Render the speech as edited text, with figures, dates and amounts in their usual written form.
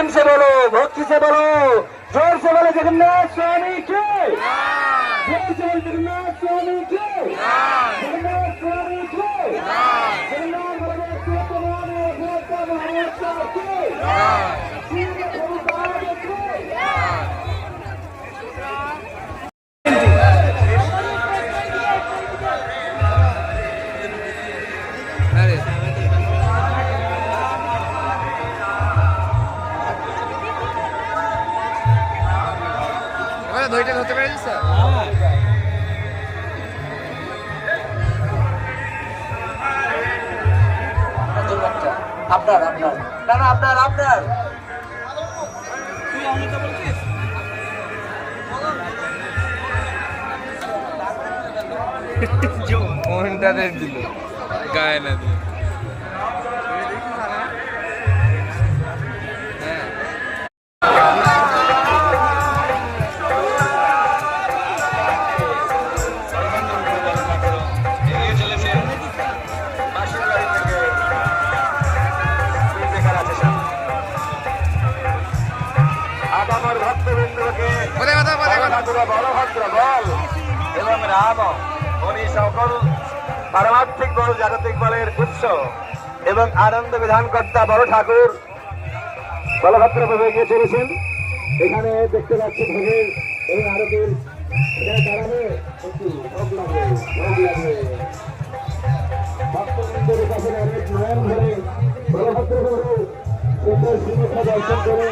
प्रेम से बोलो, भक्ति से बोलो, जोर से बोलो जगन्नाथ स्वामी की, जोर से बोलो जगन्नाथ स्वामी की, जगन्नाथ स्वामी की, जगन्नाथ बलदेव सुभद्रा महाराज की, श्री गुरुदास की। ধইটা ধরতে পেরেছিস আপনার আপনার না না আপনার আপনার তুই অমৃত বলছিস কোনটা দিল গায়ে না দিয়ে এবং রাম উনি সকল পারমার্থিক বল জাগতিক বলের উৎস এবং আনন্দ বিধানকর্তা বড় ঠাকুর বলভদ্র প্রভু এগিয়ে চলেছেন। এখানে দেখতে পাচ্ছি ভোগের এবং আরতির এখানে দাঁড়াবে একটু ভোগ লাগবে ভক্তবৃন্দের কাছে অনেক নয়ন ধরে বলভদ্র প্রভু দর্শন করে